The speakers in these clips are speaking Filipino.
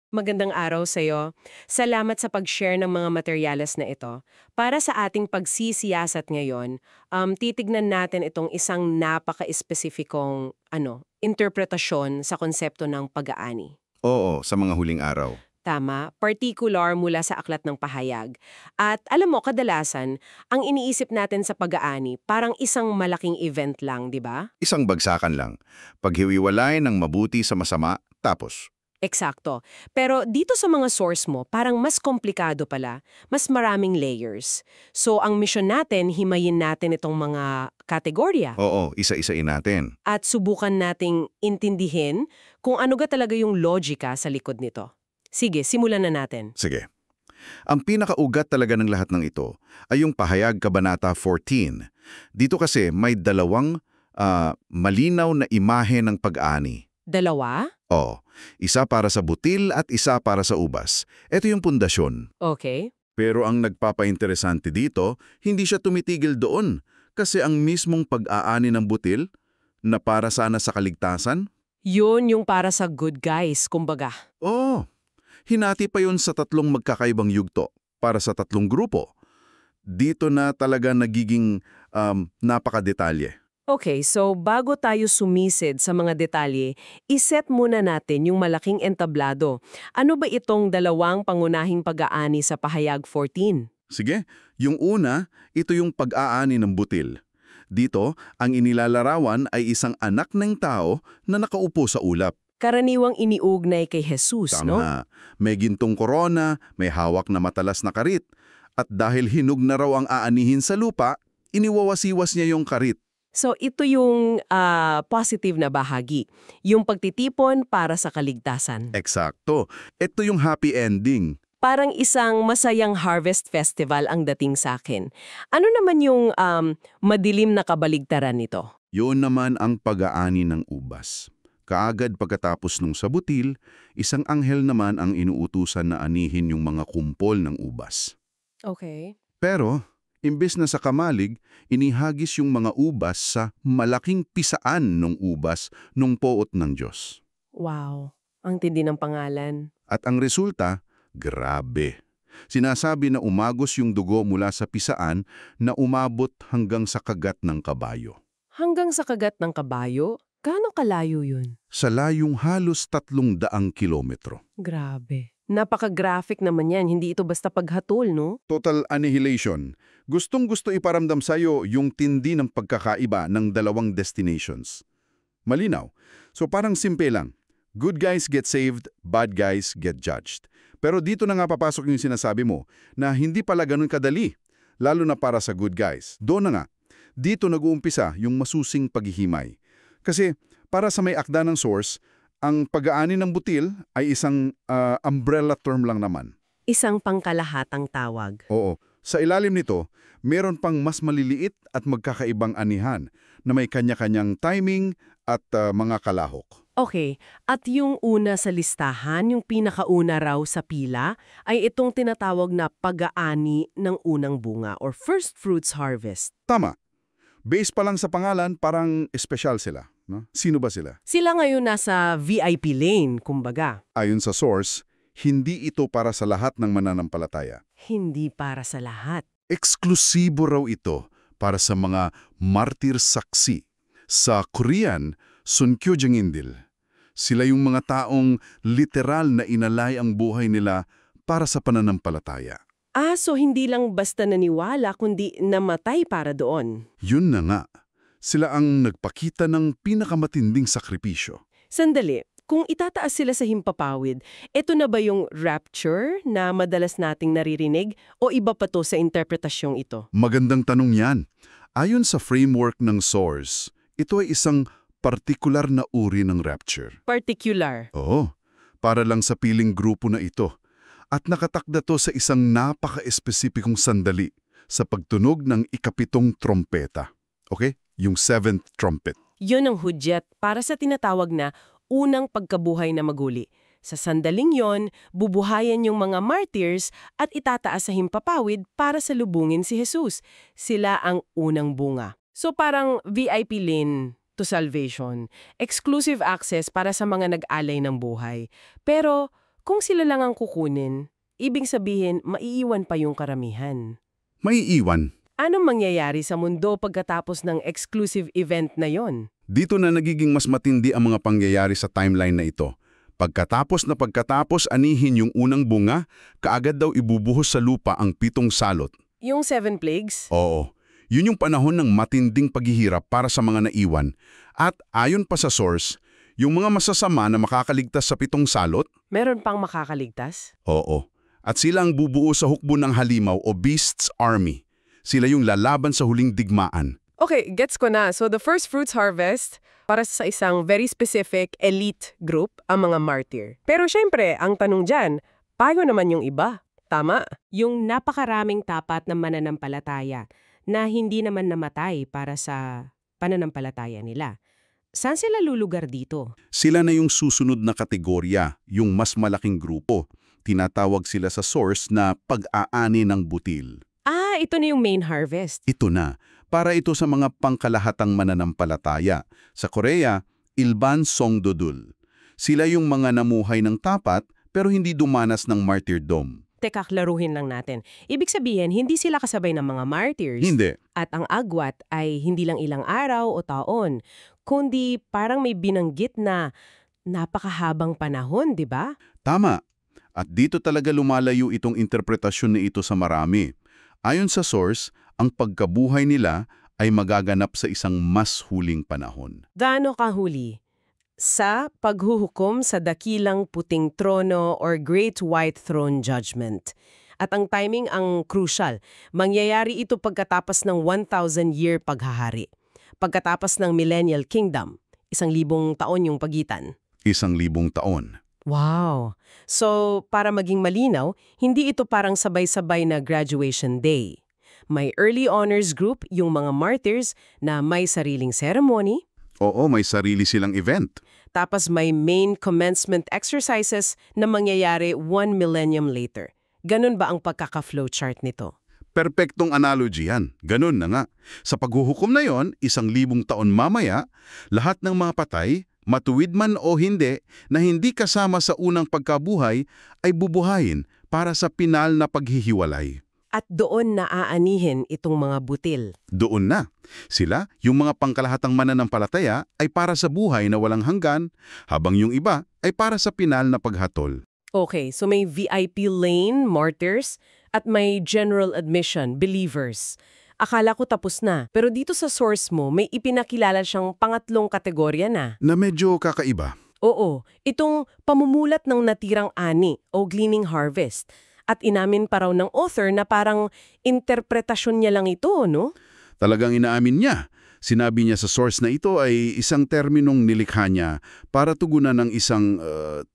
Magandang araw sa'yo. Salamat sa pag-share ng mga materyales na ito. Para sa ating pagsisiyasat ngayon, titignan natin itong isang napaka-espesifikong interpretasyon sa konsepto ng pag-aani. Oo, sa mga huling araw. Tama, particular mula sa aklat ng pahayag. At alam mo, kadalasan, ang iniisip natin sa pag-aani parang isang malaking event lang, di ba? Isang bagsakan lang. Paghiwiwalay ng mabuti sa masama, tapos. Eksakto. Pero dito sa mga source mo, parang mas komplikado pala, mas maraming layers. So ang mission natin, himayin natin itong mga kategorya Oo, isa-isain natin. at subukan nating intindihin kung ano ga talaga yung logika sa likod nito. Sige, simulan na natin. Sige. Ang pinakaugat talaga ng lahat ng ito ay yung pahayag Kabanata 14. Dito kasi may dalawang malinaw na imahe ng pag-ani. Dalawa? Oo, isa para sa butil at isa para sa ubas. Ito yung pundasyon. Okay. Pero ang nagpapainteresante dito, hindi siya tumitigil doon. Kasi ang mismong pag-aani ng butil, na para sana sa kaligtasan, Yun yung para sa good guys, kumbaga. oo, hinati pa yun sa tatlong magkakaibang yugto para sa tatlong grupo. Dito na talaga nagiging napakadetalye. Okay, so bago tayo sumisid sa mga detalye, iset muna natin yung malaking entablado. Ano ba itong dalawang pangunahing pag-aani sa pahayag 14? Sige, yung una, ito yung pag-aani ng butil. Dito, ang inilalarawan ay isang anak ng tao na nakaupo sa ulap. Karaniwang iniugnay kay Jesus, no? Tama. May gintong korona, may hawak na matalas na karit. At dahil hinog na raw ang aanihin sa lupa, iniwawasiwas niya yung karit. So ito yung positive na bahagi, yung pagtitipon para sa kaligtasan. Eksakto. Ito yung happy ending. Parang isang masayang harvest festival ang dating sa akin. Ano naman yung madilim na kabaligtaran nito? Yun naman ang pag-aani ng ubas. Kaagad pagkatapos nung sabutil, isang anghel naman ang inuutusan na anihin yung mga kumpol ng ubas. Okay. Pero, imbes na sa kamalig, inihagis yung mga ubas sa malaking pisaan ng ubas nung poot ng Diyos. Wow, ang tindi ng pangalan. At ang resulta, grabe. Sinasabi na umagos yung dugo mula sa pisaan na umabot hanggang sa kagat ng kabayo. Hanggang sa kagat ng kabayo? Gaano kalayo yun? Sa layong halos 300 kilometro. Grabe. Napaka-graphic naman yan. Hindi ito basta paghatol, no? Total annihilation. Gustong-gusto iparamdam sa'yo yung tindi ng pagkakaiba ng dalawang destinations. Malinaw. So parang simple lang. Good guys get saved, bad guys get judged. Pero dito na nga papasok yung sinasabi mo na hindi pala ganun kadali, lalo na para sa good guys. Doon na nga, dito nag-uumpisa yung masusing paghihimay. Kasi para sa may akda ng source, ang pag-aani ng butil ay isang umbrella term lang naman. Isang pangkalahatang tawag. Oo. Sa ilalim nito, meron pang mas maliliit at magkakaibang anihan na may kanya-kanyang timing at mga kalahok. Okay, at yung una sa listahan, yung pinakauna raw sa pila, ay itong tinatawag na pag-aani ng unang bunga or first fruits harvest. Tama. Base pa lang sa pangalan, parang espesyal sila. No? Sino ba sila? Sila ngayon nasa VIP lane, kumbaga. Ayon sa source, hindi ito para sa lahat ng mananampalataya. Hindi para sa lahat. Eksklusibo raw ito para sa mga martir saksi. Sa Korean, Sunkyo Jangindil. Sila yung mga taong literal na inalay ang buhay nila para sa pananampalataya. So hindi lang basta naniwala, kundi namatay para doon. Yun na nga. Sila ang nagpakita ng pinakamatinding sakripisyo. Sandali, kung itataas sila sa himpapawid, ito na ba yung rapture na madalas nating naririnig o iba pa to sa interpretasyong ito? Magandang tanong yan. Ayon sa framework ng source, ito ay isang partikular na uri ng rapture. Particular. Oo, para lang sa piling grupo na ito. At nakatakda to sa isang napaka-espesipikong sandali sa pagtunog ng ikapitong trompeta. Okay? Yung seventh trumpet. Yun ang hudyat para sa tinatawag na unang pagkabuhay na maguli. Sa sandaling yon, bubuhayan yung mga martyrs at itataas sa himpapawid para salubungin si Jesus. Sila ang unang bunga. So parang VIP lane to salvation. Exclusive access para sa mga nag-alay ng buhay. Pero kung sila lang ang kukunin, ibig sabihin maiiwan pa yung karamihan. May iwan. Anong mangyayari sa mundo pagkatapos ng exclusive event na yon? Dito na nagiging mas matindi ang mga pangyayari sa timeline na ito. Pagkatapos anihin yung unang bunga, kaagad daw ibubuhos sa lupa ang 7 salot. Yung 7 plagues? Oo, yun yung panahon ng matinding paghihirap para sa mga naiwan. At ayon pa sa source, yung mga masasama na makakaligtas sa 7 salot, Meron pang makakaligtas? oo. At sila ang bubuo sa hukbo ng halimaw o Beast's Army. Sila yung lalaban sa huling digmaan. Okay, gets ko na. So the first fruits harvest, para sa isang very specific elite group, ang mga martyr. Pero syempre, ang tanong dyan, paano naman yung iba? Tama? Yung napakaraming tapat na mananampalataya na hindi naman namatay para sa pananampalataya nila. Saan sila lulugar dito? Sila na yung susunod na kategorya, yung mas malaking grupo. Tinatawag sila sa source na pag-aani ng butil. Ah, ito na yung main harvest. Ito na, para ito sa mga pangkalahatang mananampalataya. Sa Korea, Ilban Songdodul. Sila yung mga namuhay ng tapat pero hindi dumanas ng martyrdom. Teka, klaruhin lang natin. Ibig sabihin, hindi sila kasabay ng mga martyrs. Hindi. At ang agwat ay hindi lang ilang araw o taon, kundi parang may binanggit na napakahabang panahon, di ba? Tama. At dito talaga lumalayo itong interpretasyon na ito sa marami. Ayon sa source, ang pagkabuhay nila ay magaganap sa isang mas huling panahon. Gaano kahuli? Sa paghuhukom sa dakilang puting trono or Great White Throne Judgment. At ang timing ang crucial. Mangyayari ito pagkatapos ng 1,000-year paghahari. Pagkatapos ng Millennial Kingdom, 1,000 taon yung pagitan. 1,000 taon. Wow! So, para maging malinaw, hindi ito parang sabay-sabay na graduation day. May early honors group, yung mga martyrs, na may sariling ceremony. Oo, may sarili silang event. Tapos may main commencement exercises na mangyayari 1 millennium later. Ganun ba ang pagkaka-flowchart nito? Perpektong analogy yan. Ganun na nga. Sa paghuhukom na yon, 1,000 taon mamaya, lahat ng mga patay, matuwid man o hindi, na hindi kasama sa unang pagkabuhay, ay bubuhayin para sa pinal na paghihiwalay. At doon na aanihin itong mga butil. Doon na. Sila, yung mga pangkalahatang mananampalataya, ay para sa buhay na walang hanggan, habang yung iba ay para sa pinal na paghatol. Okay, so may VIP lane, martyrs, at may general admission, believers. Akala ko tapos na, pero dito sa source mo, may ipinakilala siyang pangatlong kategorya na. Na medyo kakaiba. Oo, itong pamumulat ng natirang ani o gleaning harvest. At inamin pa raw ng author na parang interpretasyon niya lang ito, no? Talagang inaamin niya. Sinabi niya sa source na ito ay isang terminong nilikha niya para tugunan ng isang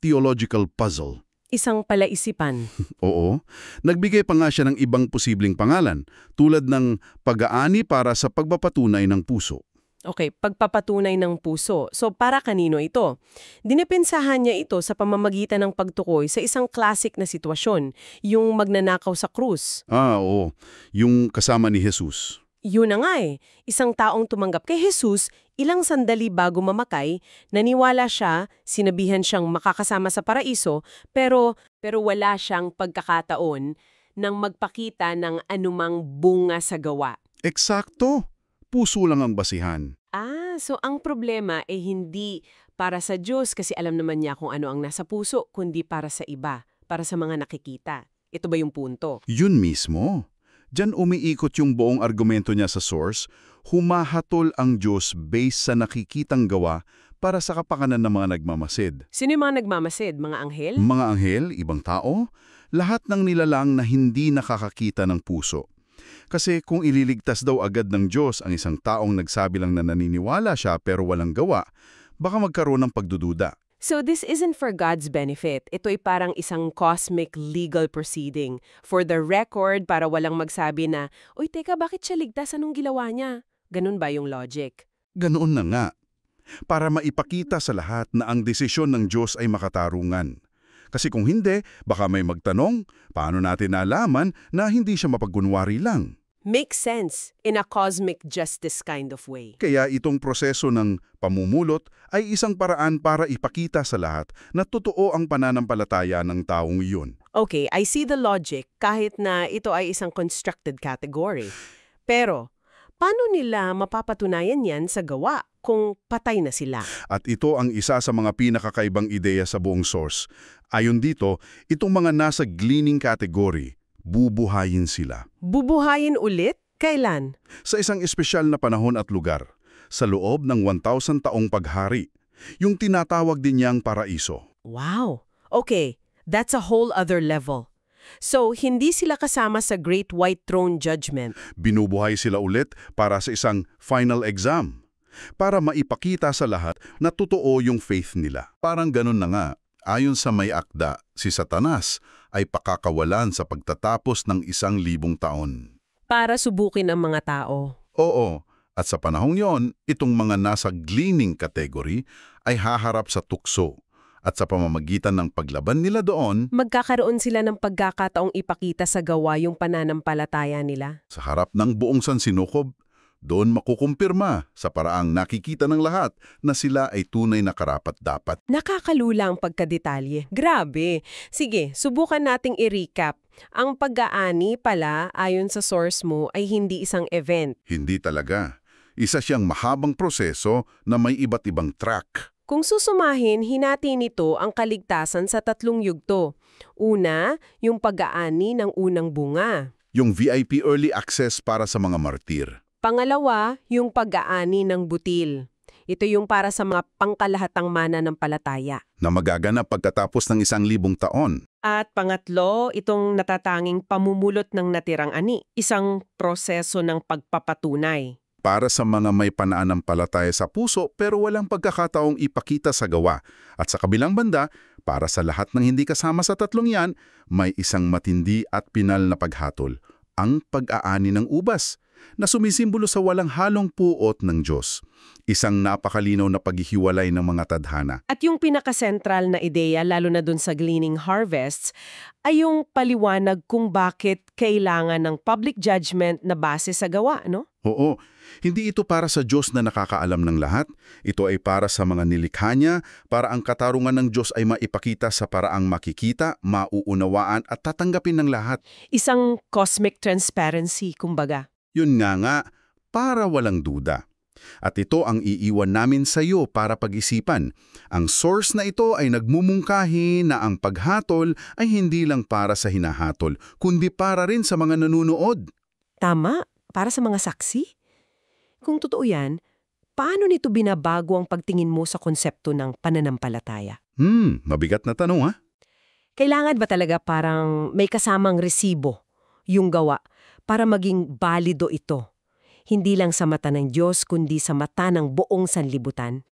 theological puzzle. Isang palaisipan. Oo. Nagbigay pa nga siya ng ibang posibleng pangalan, tulad ng pag-aani para sa pagpapatunay ng puso. Okay, pagpapatunay ng puso. So para kanino ito? Dinepensahan niya ito sa pamamagitan ng pagtukoy sa isang classic na sitwasyon, yung magnanakaw sa krus. Oo. Yung kasama ni Jesus. Yun na nga eh. Isang taong tumanggap kay Jesus, ilang sandali bago mamakay, naniwala siya, sinabihan siyang makakasama sa paraiso, pero wala siyang pagkakataon nang magpakita ng anumang bunga sa gawa. Eksakto. Puso lang ang basihan. Ah, so ang problema ay hindi para sa Diyos kasi alam naman niya kung ano ang nasa puso, kundi para sa iba, para sa mga nakikita. Ito ba yung punto? Yun mismo. Diyan umiikot yung buong argumento niya sa source, humahatol ang Diyos based sa nakikitang gawa para sa kapakanan ng mga nagmamasid. Sino yung mga nagmamasid? Mga anghel? Mga anghel, ibang tao, lahat ng nilalang na hindi nakakakita ng puso. Kasi kung ililigtas daw agad ng Diyos ang isang taong nagsabi lang na naniniwala siya pero walang gawa, baka magkaroon ng pagdududa. So this isn't for God's benefit. Ito ay parang isang cosmic legal proceeding. For the record, para walang magsabi na, "Uy, teka, bakit siya ligtas? Anong ginawa niya?" Ganun ba yung logic? Ganoon na nga. Para maipakita sa lahat na ang desisyon ng Diyos ay makatarungan. Kasi kung hindi, baka may magtanong, paano natin nalaman na hindi siya mapagkunwari lang? Makes sense in a cosmic justice kind of way. Kaya itong proseso ng pamumulot ay isang paraan para ipakita sa lahat na totoo ang pananampalataya ng taong iyon. Okay, I see the logic kahit na ito ay isang constructed category. Pero, paano nila mapapatunayan yan sa gawa kung patay na sila? At ito ang isa sa mga pinakakaibang ideya sa buong source. Ayon dito, itong mga nasa gleaning category, bubuhayin sila. Bubuhayin ulit? Kailan? Sa isang espesyal na panahon at lugar, sa loob ng 1,000 taong paghari, yung tinatawag din niyang paraiso. Wow! Okay, that's a whole other level. So, hindi sila kasama sa Great White Throne Judgment. Binubuhay sila ulit para sa isang final exam, para maipakita sa lahat na totoo yung faith nila. Parang ganun na nga, ayon sa may akda, si Satanas ay pakakawalan sa pagtatapos ng 1,000 taon. Para subukin ang mga tao. Oo, at sa panahong yon, itong mga nasa gleaning category ay haharap sa tukso. At sa pamamagitan ng paglaban nila doon, Magkakaroon sila ng pagkakataong ipakita sa gawa yung pananampalataya nila. sa harap ng buong sansinukob, doon makukumpirma sa paraang nakikita ng lahat na sila ay tunay na karapat-dapat. Nakakalula ang pagkadetalye. Grabe! Sige, subukan nating i-recap. Ang pag-aani pala, ayon sa source mo, ay hindi isang event. Hindi talaga. Isa siyang mahabang proseso na may iba't ibang track. Kung susumahin, hinati nito ang kaligtasan sa 3 yugto. Una, yung pag-aani ng unang bunga. Yung VIP early access para sa mga martir. Pangalawa, yung pag-aani ng butil. Ito yung para sa mga pangkalahatang mananampalataya. Na magaganap pagkatapos ng 1,000 taon. At pangatlo, itong natatanging pamumulot ng natirang ani. Isang proseso ng pagpapatunay. Para sa mga may pananampalataya sa puso pero walang pagkakataong ipakita sa gawa. At sa kabilang banda, para sa lahat ng hindi kasama sa tatlong yan, may isang matindi at pinal na paghatol. Ang pag-aani ng ubas, na sumisimbolo sa walang halong puot ng Diyos. Isang napakalinaw na paghihiwalay ng mga tadhana. At yung pinakasentral na ideya, lalo na dun sa gleaning harvests, ay yung paliwanag kung bakit kailangan ng public judgment na base sa gawa, no? Oo, hindi ito para sa Diyos na nakakaalam ng lahat. Ito ay para sa mga nilikha niya, para ang katarungan ng Diyos ay maipakita sa paraang makikita, mauunawaan at tatanggapin ng lahat. Isang cosmic transparency, kumbaga. Yun nga, para walang duda. At ito ang iiwan namin sa iyo para pag-isipan. Ang source na ito ay nagmumungkahi na ang paghatol ay hindi lang para sa hinahatol, kundi para rin sa mga nanunood. Tama? Para sa mga saksi? Kung totoo yan, paano nito binabago ang pagtingin mo sa konsepto ng pananampalataya? Mabigat na tanong ha? Kailangan ba talaga parang may kasamang resibo, yung gawa, para maging balido ito? Hindi lang sa mata ng Diyos, kundi sa mata ng buong sanlibutan?